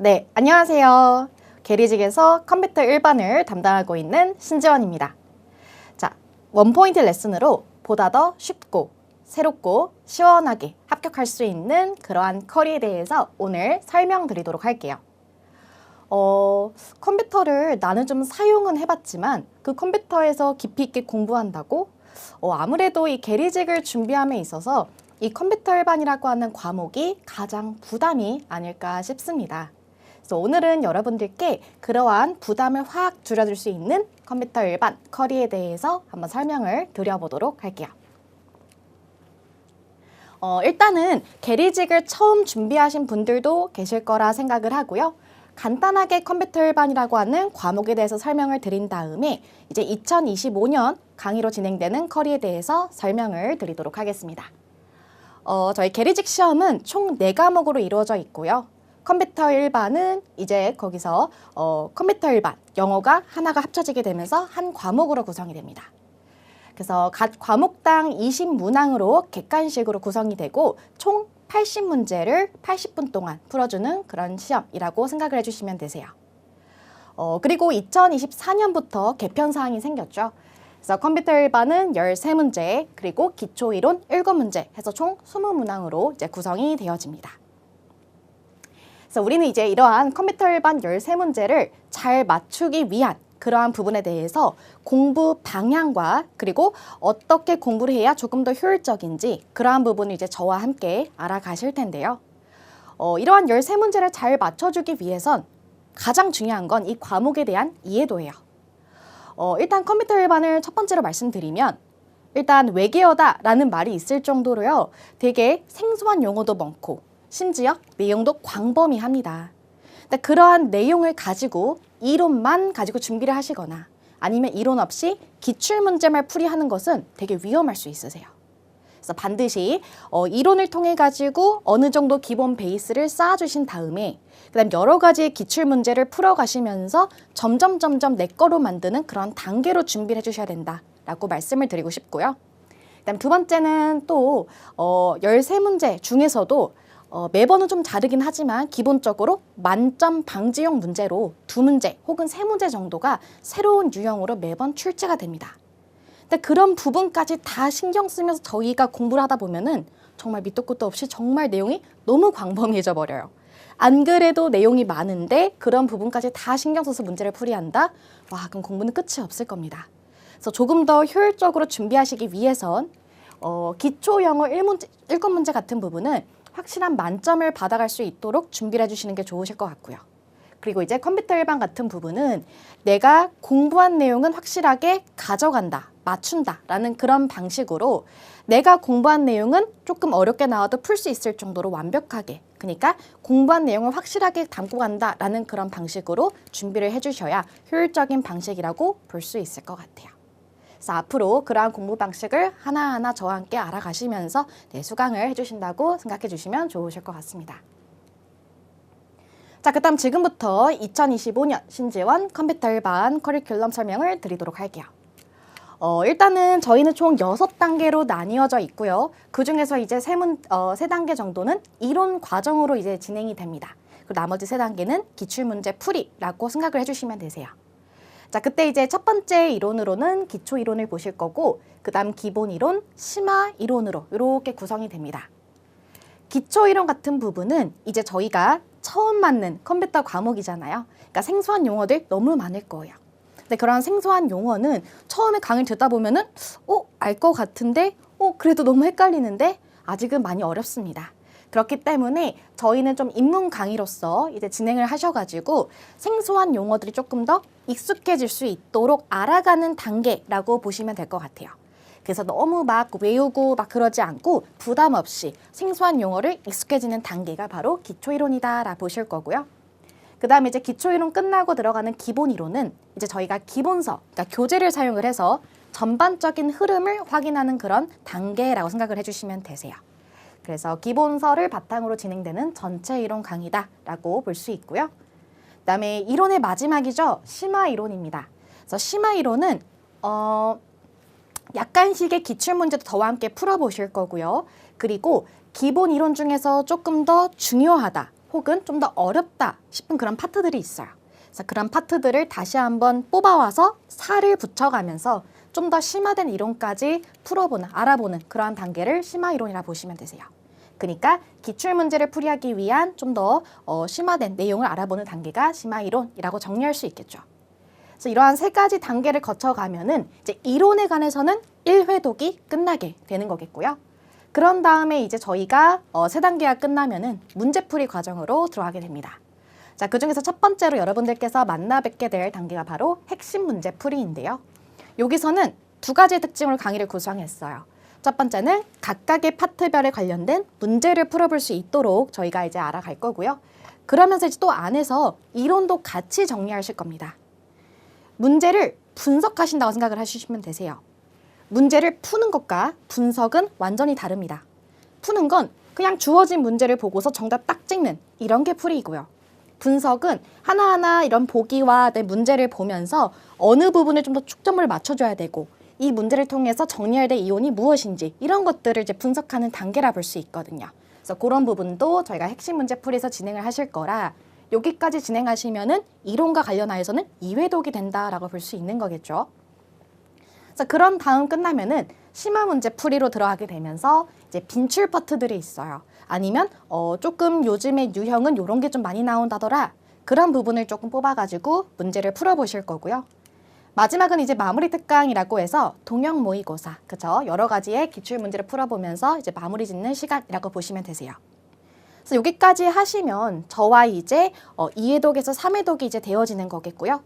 네, 안녕하세요. 게리직에서 컴퓨터 일반을 담당하고 있는 신지원입니다. 자, 원포인트 레슨으로 보다 더 쉽고 새롭고 시원하게 합격할 수 있는 그러한 커리에 대해서 오늘 설명드리도록 할게요. 컴퓨터를 나는 좀 사용은 해봤지만 그 컴퓨터에서 깊이 있게 공부한다고? 아무래도 이 게리직을 준비함에 있어서 이 컴퓨터 일반이라고 하는 과목이 가장 부담이 아닐까 싶습니다. 그래서 오늘은 여러분들께 그러한 부담을 확 줄여줄 수 있는 컴퓨터 일반 커리에 대해서 한번 설명을 드려보도록 할게요. 일단은 게리직을 처음 준비하신 분들도 계실 거라 생각을 하고요. 간단하게 컴퓨터 일반이라고 하는 과목에 대해서 설명을 드린 다음에 이제 2025년 강의로 진행되는 커리에 대해서 설명을 드리도록 하겠습니다. 저희 게리직 시험은 총 4과목으로 이루어져 있고요. 컴퓨터 일반은 이제 거기서 컴퓨터 일반, 영어가 하나가 합쳐지게 되면서 한 과목으로 구성이 됩니다. 그래서 각 과목당 20문항으로 객관식으로 구성이 되고 총 80문제를 80분 동안 풀어주는 그런 시험이라고 생각을 해주시면 되세요. 그리고 2024년부터 개편 사항이 생겼죠. 그래서 컴퓨터 일반은 13문제, 그리고 기초이론 7문제 해서 총 20문항으로 이제 구성이 되어집니다. 그래서 우리는 이제 이러한 컴퓨터 일반 13문제를 잘 맞추기 위한 그러한 부분에 대해서 공부 방향과 그리고 어떻게 공부를 해야 조금 더 효율적인지 그러한 부분을 이제 저와 함께 알아가실 텐데요. 이러한 13문제를 잘 맞춰주기 위해선 가장 중요한 건 이 과목에 대한 이해도예요. 일단 컴퓨터 일반을 첫 번째로 말씀드리면 일단 외계어다라는 말이 있을 정도로요. 되게 생소한 용어도 많고 심지어 내용도 광범위합니다. 근데 그러한 내용을 가지고 이론만 가지고 준비를 하시거나 아니면 이론 없이 기출문제만 풀이하는 것은 되게 위험할 수 있으세요. 그래서 반드시 이론을 통해 가지고 어느 정도 기본 베이스를 쌓아주신 다음에 그다음 여러 가지의 기출문제를 풀어가시면서 점점 내 거로 만드는 그런 단계로 준비를 해주셔야 된다라고 말씀을 드리고 싶고요. 그다음 두 번째는 또 13문제 중에서도 매번은 좀 다르긴 하지만 기본적으로 만점 방지용 문제로 2문제 혹은 3문제 정도가 새로운 유형으로 매번 출제가 됩니다. 근데 그런 부분까지 다 신경 쓰면서 저희가 공부를 하다 보면은 정말 밑도 끝도 없이 정말 내용이 너무 광범위해져 버려요. 안 그래도 내용이 많은데 그런 부분까지 다 신경 써서 문제를 풀이한다? 와, 그럼 공부는 끝이 없을 겁니다. 그래서 조금 더 효율적으로 준비하시기 위해선 기초 영어 7문제 같은 부분은 확실한 만점을 받아갈 수 있도록 준비를 해주시는 게 좋으실 것 같고요. 그리고 이제 컴퓨터 일반 같은 부분은 내가 공부한 내용은 확실하게 가져간다, 맞춘다 라는 그런 방식으로 내가 공부한 내용은 조금 어렵게 나와도 풀 수 있을 정도로 완벽하게, 그러니까 공부한 내용을 확실하게 담고 간다라는 그런 방식으로 준비를 해주셔야 효율적인 방식이라고 볼 수 있을 것 같아요. 그래서 앞으로 그러한 공부 방식을 하나하나 저와 함께 알아가시면서 수강을 해주신다고 생각해 주시면 좋으실 것 같습니다. 자, 그다음 지금부터 2025년 신지원 컴퓨터 일반 커리큘럼 설명을 드리도록 할게요. 일단은 저희는 총 6단계로 나뉘어져 있고요. 그 중에서 이제 3단계 정도는 이론 과정으로 이제 진행이 됩니다. 그리고 나머지 3단계는 기출문제 풀이라고 생각을 해주시면 되세요. 자, 그때 이제 첫 번째 이론으로는 기초 이론을 보실 거고 그 다음 기본 이론, 심화 이론으로 이렇게 구성이 됩니다. 기초 이론 같은 부분은 이제 저희가 처음 맞는 컴퓨터 과목이잖아요. 그러니까 생소한 용어들 너무 많을 거예요. 근데 그런 생소한 용어는 처음에 강의를 듣다 보면은 알 것 같은데 그래도 너무 헷갈리는데 아직은 많이 어렵습니다. 그렇기 때문에 저희는 좀 입문 강의로서 이제 진행을 하셔가지고 생소한 용어들이 조금 더 익숙해질 수 있도록 알아가는 단계라고 보시면 될 것 같아요. 그래서 너무 막 외우고 막 그러지 않고 부담 없이 생소한 용어를 익숙해지는 단계가 바로 기초이론이다라고 보실 거고요. 그 다음에 이제 기초이론 끝나고 들어가는 기본이론은 이제 저희가 기본서, 그러니까 교재를 사용을 해서 전반적인 흐름을 확인하는 그런 단계라고 생각을 해주시면 되세요. 그래서 기본서를 바탕으로 진행되는 전체 이론 강의다라고 볼 수 있고요. 그 다음에 이론의 마지막이죠. 심화 이론입니다. 그래서 심화 이론은 약간씩의 기출문제도 저와 함께 풀어보실 거고요. 그리고 기본 이론 중에서 조금 더 중요하다, 혹은 좀 더 어렵다 싶은 그런 파트들이 있어요. 그래서 그런 파트들을 다시 한번 뽑아와서 살을 붙여가면서 좀 더 심화된 이론까지 풀어보는, 알아보는 그러한 단계를 심화 이론이라 보시면 되세요. 그러니까 기출 문제를 풀이하기 위한 좀 더 심화된 내용을 알아보는 단계가 심화 이론이라고 정리할 수 있겠죠. 그래서 이러한 세 가지 단계를 거쳐가면은 이제 이론에 관해서는 1회독이 끝나게 되는 거겠고요. 그런 다음에 이제 저희가 세 단계가 끝나면은 문제풀이 과정으로 들어가게 됩니다. 자, 그중에서 첫 번째로 여러분들께서 만나 뵙게 될 단계가 바로 핵심 문제풀이인데요. 여기서는 두 가지의 특징으로 강의를 구성했어요. 첫 번째는 각각의 파트별에 관련된 문제를 풀어볼 수 있도록 저희가 이제 알아갈 거고요. 그러면서 이제 또 안에서 이론도 같이 정리하실 겁니다. 문제를 분석하신다고 생각을 하시면 되세요. 문제를 푸는 것과 분석은 완전히 다릅니다. 푸는 건 그냥 주어진 문제를 보고서 정답 딱 찍는 이런 게 풀이고요. 분석은 하나하나 이런 보기와 내 문제를 보면서 어느 부분을 좀 더 초점을 맞춰줘야 되고 이 문제를 통해서 정리해야 될 이론이 무엇인지 이런 것들을 이제 분석하는 단계라 볼 수 있거든요. 그래서 그런 부분도 저희가 핵심 문제 풀이에서 진행을 하실 거라 여기까지 진행하시면은 이론과 관련하여서는 2회독이 된다라고 볼 수 있는 거겠죠. 그래서 그런 다음 끝나면은 심화 문제 풀이로 들어가게 되면서 이제 빈출 파트들이 있어요. 아니면 조금 요즘에 유형은 이런 게 좀 많이 나온다더라. 그런 부분을 조금 뽑아가지고 문제를 풀어보실 거고요. 마지막은 이제 마무리 특강이라고 해서 동형 모의고사, 그죠? 여러 가지의 기출 문제를 풀어보면서 이제 마무리 짓는 시간이라고 보시면 되세요. 그래서 여기까지 하시면 저와 이제 2회독에서 3회독이 이제 되어지는 거겠고요.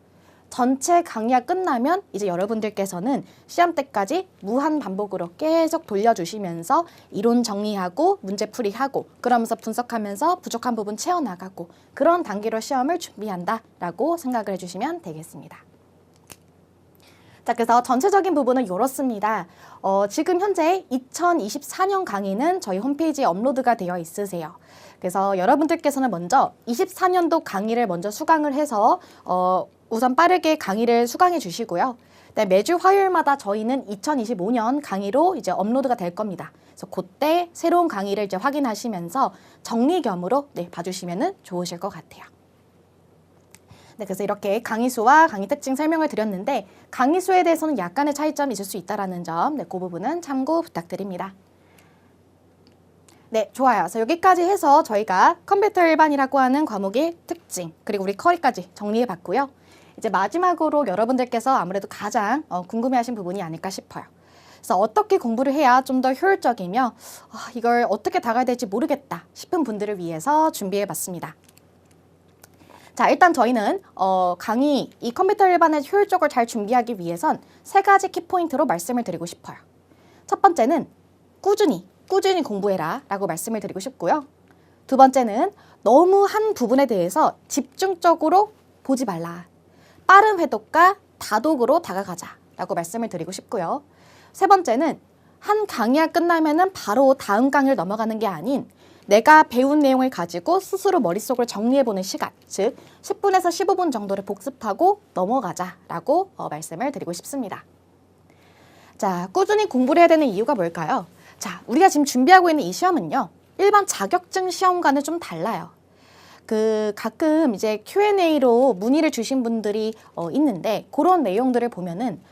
전체 강의가 끝나면 이제 여러분들께서는 시험 때까지 무한 반복으로 계속 돌려주시면서 이론 정리하고 문제풀이하고 그러면서 분석하면서 부족한 부분 채워나가고 그런 단계로 시험을 준비한다라고 생각을 해주시면 되겠습니다. 자, 그래서 전체적인 부분은 이렇습니다. 지금 현재 2024년 강의는 저희 홈페이지에 업로드가 되어 있으세요. 그래서 여러분들께서는 먼저 24년도 강의를 먼저 수강을 해서 우선 빠르게 강의를 수강해 주시고요. 매주 화요일마다 저희는 2025년 강의로 이제 업로드가 될 겁니다. 그래서 그때 새로운 강의를 이제 확인하시면서 정리겸으로 봐주시면 좋으실 것 같아요. 네, 그래서 이렇게 강의 수와 강의 특징 설명을 드렸는데 강의 수에 대해서는 약간의 차이점이 있을 수 있다는 점, 그 부분은 참고 부탁드립니다. 네, 좋아요. 그래서 여기까지 해서 저희가 컴퓨터 일반이라고 하는 과목의 특징, 그리고 우리 커리까지 정리해봤고요. 이제 마지막으로 여러분들께서 아무래도 가장 궁금해하신 부분이 아닐까 싶어요. 그래서 어떻게 공부를 해야 좀 더 효율적이며 이걸 어떻게 다가야 될지 모르겠다 싶은 분들을 위해서 준비해봤습니다. 자, 일단 저희는 강의, 이 컴퓨터 일반을 효율적으로 잘 준비하기 위해선 세 가지 키포인트로 말씀을 드리고 싶어요. 첫 번째는 꾸준히 공부해라 라고 말씀을 드리고 싶고요. 두 번째는 너무 한 부분에 대해서 집중적으로 보지 말라. 빠른 회독과 다독으로 다가가자 라고 말씀을 드리고 싶고요. 세 번째는 한 강의가 끝나면은 바로 다음 강의를 넘어가는 게 아닌 내가 배운 내용을 가지고 스스로 머릿속을 정리해보는 시간, 즉 10분에서 15분 정도를 복습하고 넘어가자라고 말씀을 드리고 싶습니다. 자, 꾸준히 공부를 해야 되는 이유가 뭘까요? 자, 우리가 지금 준비하고 있는 이 시험은요, 일반 자격증 시험과는 좀 달라요. 가끔 이제 Q&A로 문의를 주신 분들이 있는데 그런 내용들을 보면은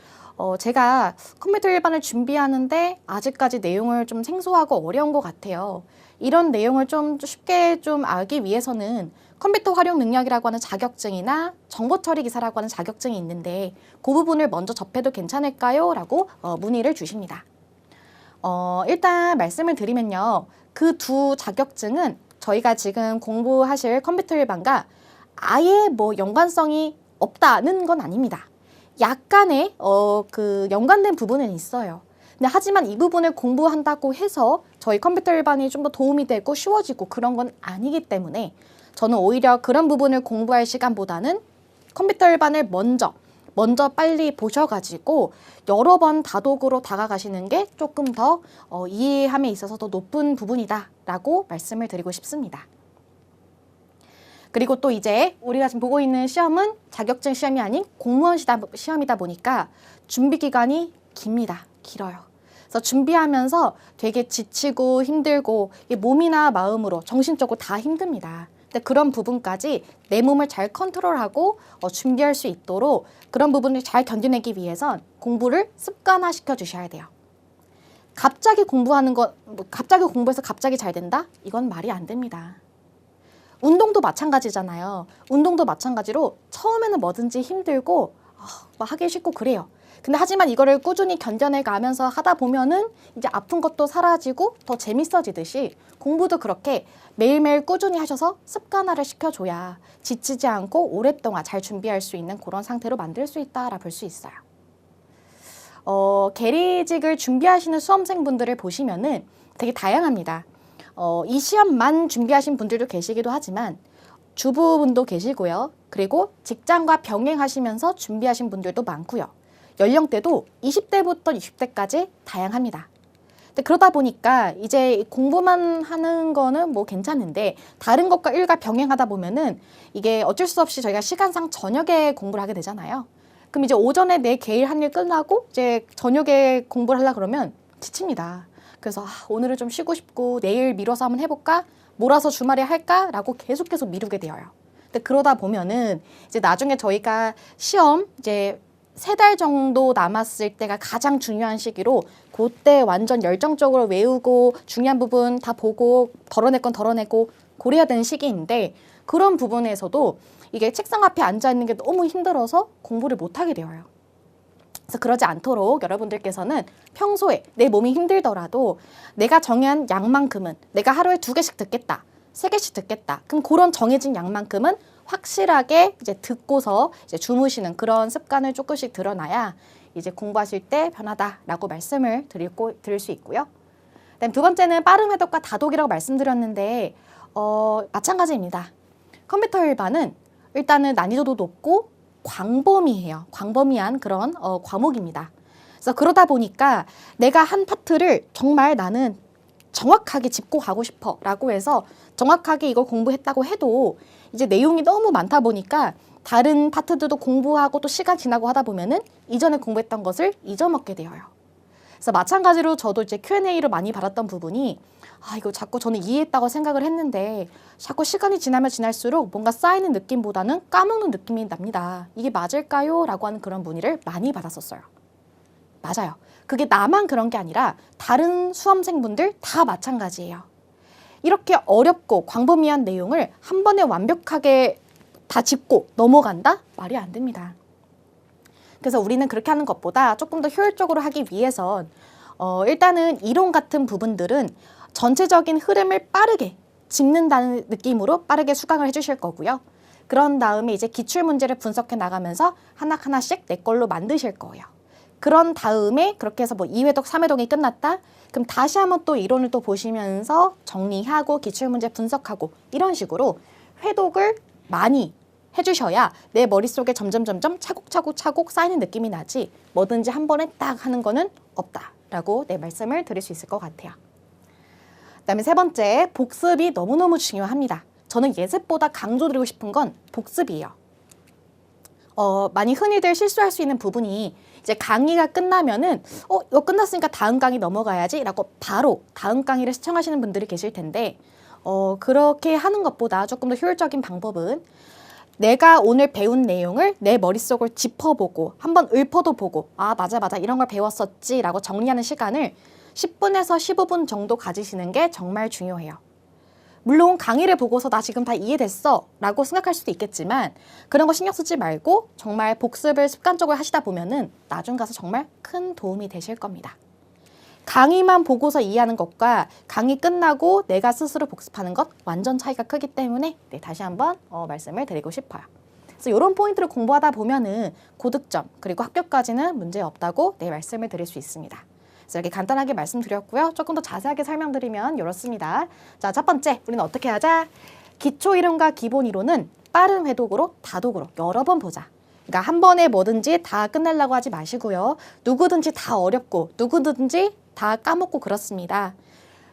제가 컴퓨터 일반을 준비하는데 아직까지 내용을 좀 생소하고 어려운 것 같아요. 이런 내용을 좀 쉽게 좀 알기 위해서는 컴퓨터 활용 능력이라고 하는 자격증이나 정보 처리 기사라고 하는 자격증이 있는데 그 부분을 먼저 접해도 괜찮을까요? 라고 문의를 주십니다. 일단 말씀을 드리면요. 그 두 자격증은 저희가 지금 공부하실 컴퓨터 일반과 아예 연관성이 없다는 건 아닙니다. 약간의 연관된 부분은 있어요. 근데 하지만 이 부분을 공부한다고 해서 저희 컴퓨터 일반이 좀 더 도움이 되고 쉬워지고 그런 건 아니기 때문에 저는 오히려 그런 부분을 공부할 시간보다는 컴퓨터 일반을 먼저 빨리 보셔가지고 여러 번 다독으로 다가가시는 게 조금 더 이해함에 있어서 더 높은 부분이다라고 말씀을 드리고 싶습니다. 그리고 또 이제 우리가 지금 보고 있는 시험은 자격증 시험이 아닌 공무원 시험이다 보니까 준비 기간이 길어요. 그래서 준비하면서 되게 지치고 힘들고 몸이나 마음으로 정신적으로 다 힘듭니다. 근데 그런 부분까지 내 몸을 잘 컨트롤하고 준비할 수 있도록 그런 부분을 잘 견뎌내기 위해선 공부를 습관화시켜 주셔야 돼요. 갑자기 공부하는 거, 갑자기 공부해서 갑자기 잘 된다? 이건 말이 안 됩니다. 운동도 마찬가지잖아요. 운동도 마찬가지로 처음에는 뭐든지 힘들고 막 하기 싫고 그래요. 근데 하지만 이거를 꾸준히 견뎌내 가면서 하다 보면은 이제 아픈 것도 사라지고 더 재밌어지듯이 공부도 그렇게 매일매일 꾸준히 하셔서 습관화를 시켜줘야 지치지 않고 오랫동안 잘 준비할 수 있는 그런 상태로 만들 수 있다라 볼 수 있어요. 계리직을 준비하시는 수험생분들을 보시면은 되게 다양합니다. 이 시험만 준비하신 분들도 계시기도 하지만 주부분도 계시고요. 그리고 직장과 병행하시면서 준비하신 분들도 많고요. 연령대도 20대부터 60대까지 다양합니다. 근데 그러다 보니까 이제 공부만 하는 거는 뭐 괜찮은데 다른 것과 일과 병행하다 보면은 이게 어쩔 수 없이 저희가 시간상 저녁에 공부를 하게 되잖아요. 그럼 이제 오전에 내 개일 한 일 끝나고 이제 저녁에 공부를 하려고 그러면 지칩니다. 그래서 오늘은 좀 쉬고 싶고 내일 미뤄서 한번 해볼까? 몰아서 주말에 할까? 라고 계속 미루게 되어요. 근데 그러다 보면은 이제 나중에 저희가 시험 이제 3달 정도 남았을 때가 가장 중요한 시기로 그때 완전 열정적으로 외우고 중요한 부분 다 보고 덜어낼 건 덜어내고 그래야 되는 시기인데 그런 부분에서도 이게 책상 앞에 앉아 있는 게 너무 힘들어서 공부를 못 하게 되어요. 그래서 그러지 않도록 여러분들께서는 평소에 내 몸이 힘들더라도 내가 정한 양만큼은 내가 하루에 2개씩 듣겠다, 3개씩 듣겠다. 그럼 그런 정해진 양만큼은 확실하게 이제 듣고서 이제 주무시는 그런 습관을 조금씩 들여놔야 이제 공부하실 때 편하다라고 말씀을 드릴 수 있고요. 그다음 두 번째는 빠른 회독과 다독이라고 말씀드렸는데 마찬가지입니다. 컴퓨터 일반은 일단은 난이도도 높고 광범위해요. 광범위한 그런 과목입니다. 그래서 그러다 보니까 내가 한 파트를 정말 나는 정확하게 짚고 가고 싶어 라고 해서 정확하게 이걸 공부했다고 해도 이제 내용이 너무 많다 보니까 다른 파트들도 공부하고 또 시간 지나고 하다 보면은 이전에 공부했던 것을 잊어먹게 되어요. 그래서 마찬가지로 저도 이제 Q&A로 많이 받았던 부분이 이거 자꾸 저는 이해했다고 생각을 했는데 자꾸 시간이 지나면 지날수록 뭔가 쌓이는 느낌보다는 까먹는 느낌이 납니다. 이게 맞을까요? 라고 하는 그런 문의를 많이 받았었어요. 맞아요. 그게 나만 그런 게 아니라 다른 수험생분들 다 마찬가지예요. 이렇게 어렵고 광범위한 내용을 한 번에 완벽하게 다 짚고 넘어간다? 말이 안 됩니다. 그래서 우리는 그렇게 하는 것보다 조금 더 효율적으로 하기 위해선 일단은 이론 같은 부분들은 전체적인 흐름을 빠르게 짚는다는 느낌으로 빠르게 수강을 해주실 거고요. 그런 다음에 이제 기출문제를 분석해 나가면서 하나하나씩 내 걸로 만드실 거예요. 그런 다음에 그렇게 해서 뭐 2회독, 3회독이 끝났다? 그럼 다시 한번 또 이론을 또 보시면서 정리하고 기출문제 분석하고 이런 식으로 회독을 많이 해주셔야 내 머릿속에 점점 차곡차곡 쌓이는 느낌이 나지 뭐든지 한 번에 딱 하는 거는 없다라고 말씀을 드릴 수 있을 것 같아요. 그다음에 세 번째, 복습이 너무너무 중요합니다. 저는 예습보다 강조드리고 싶은 건 복습이에요. 많이 흔히들 실수할 수 있는 부분이 이제 강의가 끝나면은 이거 끝났으니까 다음 강의 넘어가야지 라고 바로 다음 강의를 시청하시는 분들이 계실 텐데 그렇게 하는 것보다 조금 더 효율적인 방법은 내가 오늘 배운 내용을 내 머릿속을 짚어보고 한번 읊어도 보고 맞아 이런 걸 배웠었지 라고 정리하는 시간을 10분에서 15분 정도 가지시는 게 정말 중요해요. 물론 강의를 보고서 나 지금 다 이해됐어 라고 생각할 수도 있겠지만 그런 거 신경 쓰지 말고 정말 복습을 습관적으로 하시다 보면은 나중 가서 정말 큰 도움이 되실 겁니다. 강의만 보고서 이해하는 것과 강의 끝나고 내가 스스로 복습하는 것 완전 차이가 크기 때문에 다시 한번 말씀을 드리고 싶어요. 그래서 이런 포인트를 공부하다 보면은 고득점 그리고 합격까지는 문제 없다고 말씀을 드릴 수 있습니다. 그래서 이렇게 간단하게 말씀드렸고요. 조금 더 자세하게 설명드리면 이렇습니다. 자, 첫 번째, 우리는 어떻게 하자? 기초 이론과 기본 이론은 빠른 회독으로 다독으로 여러 번 보자. 그러니까 한 번에 뭐든지 다 끝내려고 하지 마시고요. 누구든지 다 어렵고 누구든지 다 까먹고 그렇습니다.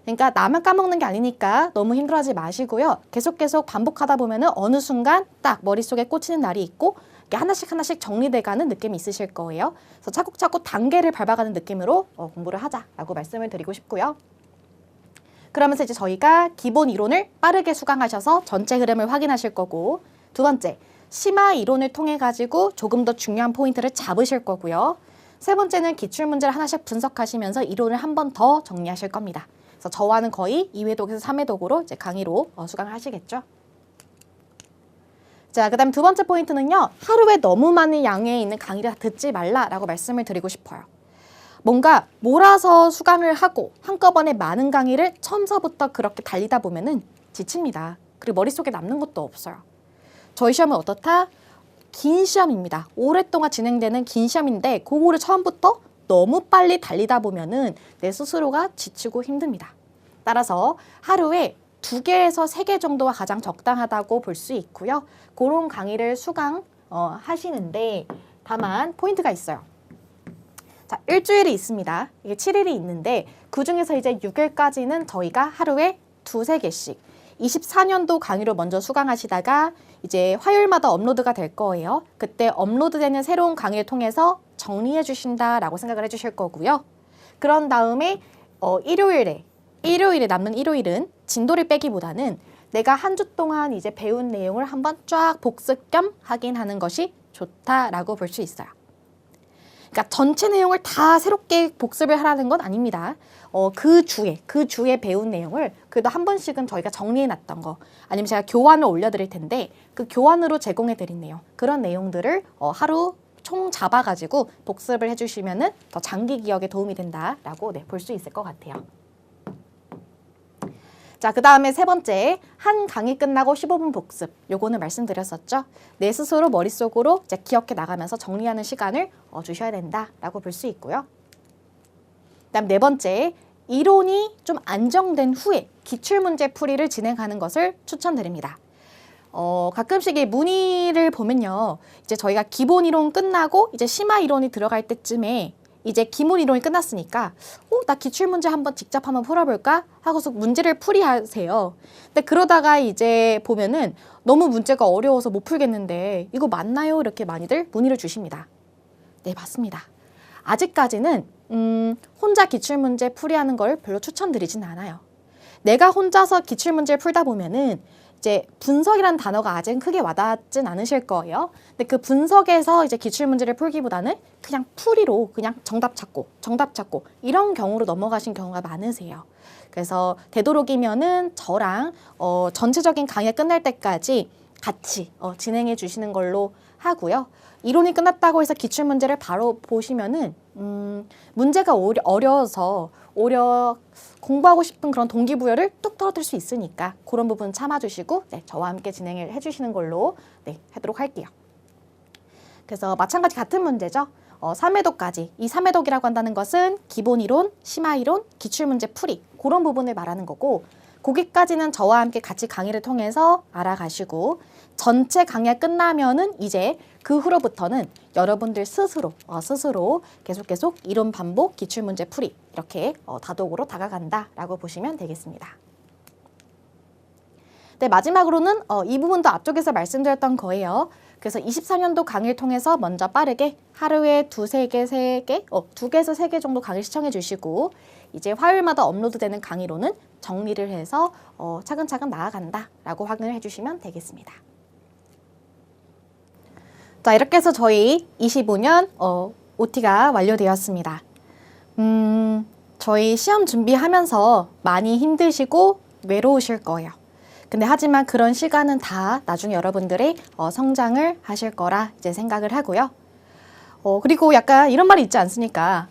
그러니까 나만 까먹는 게 아니니까 너무 힘들어하지 마시고요. 계속 반복하다 보면은 어느 순간 딱 머릿속에 꽂히는 날이 있고 하나씩 정리돼가는 느낌이 있으실 거예요. 그래서 차곡차곡 단계를 밟아가는 느낌으로 공부를 하자라고 말씀을 드리고 싶고요. 그러면서 이제 저희가 기본 이론을 빠르게 수강하셔서 전체 흐름을 확인하실 거고, 두 번째, 심화 이론을 통해 가지고 조금 더 중요한 포인트를 잡으실 거고요. 세 번째는 기출문제를 하나씩 분석하시면서 이론을 한 번 더 정리하실 겁니다. 그래서 저와는 거의 2회독에서 3회독으로 이제 강의로 수강을 하시겠죠. 자, 그 다음 두 번째 포인트는요. 하루에 너무 많은 양에 있는 강의를 다 듣지 말라라고 말씀을 드리고 싶어요. 뭔가 몰아서 수강을 하고 한꺼번에 많은 강의를 처음서부터 그렇게 달리다 보면은 지칩니다. 그리고 머릿속에 남는 것도 없어요. 저희 시험은 어떻다? 긴 시험입니다. 오랫동안 진행되는 긴 시험인데 그거를 처음부터 너무 빨리 달리다 보면은 내 스스로가 지치고 힘듭니다. 따라서 하루에 2개에서 3개 정도가 가장 적당하다고 볼 수 있고요. 그런 강의를 수강 하시는데 다만 포인트가 있어요. 자, 일주일이 있습니다. 이게 7일이 있는데 그중에서 이제 6일까지는 저희가 하루에 2-3개씩 24년도 강의로 먼저 수강하시다가 이제 화요일마다 업로드가 될 거예요. 그때 업로드되는 새로운 강의를 통해서 정리해 주신다라고 생각을 해 주실 거고요. 그런 다음에 일요일에 남는 일요일은 진도를 빼기보다는 내가 한 주 동안 이제 배운 내용을 한번 쫙 복습 겸 확인하는 것이 좋다라고 볼 수 있어요. 그러니까 전체 내용을 다 새롭게 복습을 하라는 건 아닙니다. 그 주에 배운 내용을 그래도 한 번씩은 저희가 정리해 놨던 거, 아니면 제가 교환을 올려드릴 텐데 그 교환으로 제공해 드린 내용, 그런 내용들을 하루 총 잡아가지고 복습을 해주시면은 더 장기 기억에 도움이 된다라고 볼 수 있을 것 같아요. 자, 그 다음에 세 번째, 한 강의 끝나고 15분 복습. 요거는 말씀드렸었죠. 내 스스로 머릿속으로 이제 기억해 나가면서 정리하는 시간을 주셔야 된다라고 볼 수 있고요. 그다음 네 번째, 이론이 좀 안정된 후에 기출문제 풀이를 진행하는 것을 추천드립니다. 가끔씩 이 문의를 보면요. 이제 저희가 기본 이론 끝나고 이제 심화 이론이 들어갈 때쯤에 이제 기본 이론이 끝났으니까 나 기출문제 한번 직접 한번 풀어볼까? 하고서 문제를 풀이하세요. 근데 그러다가 이제 보면은 너무 문제가 어려워서 못 풀겠는데 이거 맞나요? 이렇게 많이들 문의를 주십니다. 네, 맞습니다. 아직까지는 혼자 기출문제 풀이하는 걸 별로 추천드리진 않아요. 내가 혼자서 기출문제를 풀다 보면은 이제 분석이라는 단어가 아직 크게 와닿진 않으실 거예요. 근데 그 분석에서 이제 기출문제를 풀기보다는 그냥 풀이로 그냥 정답 찾고 이런 경우로 넘어가신 경우가 많으세요. 그래서 되도록이면은 저랑 전체적인 강의 끝날 때까지 같이 진행해 주시는 걸로 하고요. 이론이 끝났다고 해서 기출문제를 바로 보시면은 문제가 오히려 어려워서 오히려 공부하고 싶은 그런 동기부여를 뚝 떨어뜨릴 수 있으니까 그런 부분 참아주시고 저와 함께 진행을 해주시는 걸로 하도록 할게요. 그래서 마찬가지 같은 문제죠. 3회독까지. 이 3회독이라고 한다는 것은 기본 이론, 심화 이론, 기출문제 풀이 그런 부분을 말하는 거고 거기까지는 저와 함께 같이 강의를 통해서 알아가시고 전체 강의가 끝나면은 이제 그 후로부터는 여러분들 스스로 계속 이론 반복, 기출문제 풀이 이렇게 다독으로 다가간다라고 보시면 되겠습니다. 네, 마지막으로는 이 부분도 앞쪽에서 말씀드렸던 거예요. 그래서 24년도 강의를 통해서 먼저 빠르게 하루에 2개에서 3개 정도 강의 시청해 주시고 이제 화요일마다 업로드되는 강의로는 정리를 해서 차근차근 나아간다라고 확인을 해주시면 되겠습니다. 자, 이렇게 해서 저희 25년 OT가 완료되었습니다. 저희 시험 준비하면서 많이 힘드시고 외로우실 거예요. 근데 하지만 그런 시간은 다 나중에 여러분들의 성장을 하실 거라 이제 생각을 하고요. 그리고 약간 이런 말이 있지 않습니까?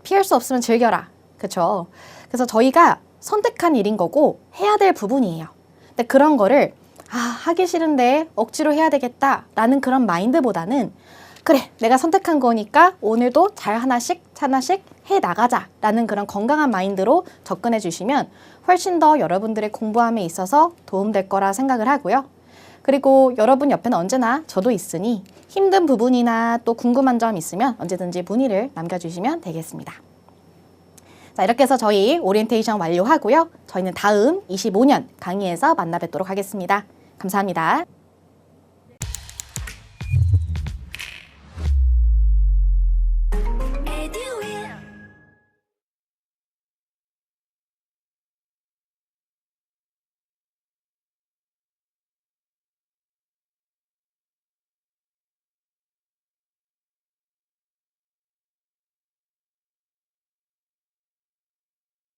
피할 수 없으면 즐겨라. 그렇죠? 그래서 저희가 선택한 일인 거고 해야 될 부분이에요. 근데 그런 거를 하기 싫은데 억지로 해야 되겠다라는 그런 마인드보다는 그래, 내가 선택한 거니까 오늘도 잘 하나씩 해나가자라는 그런 건강한 마인드로 접근해 주시면 훨씬 더 여러분들의 공부함에 있어서 도움될 거라 생각을 하고요. 그리고 여러분 옆에는 언제나 저도 있으니 힘든 부분이나 또 궁금한 점 있으면 언제든지 문의를 남겨주시면 되겠습니다. 자, 이렇게 해서 저희 오리엔테이션 완료하고요. 저희는 다음 25년 강의에서 만나 뵙도록 하겠습니다. 감사합니다.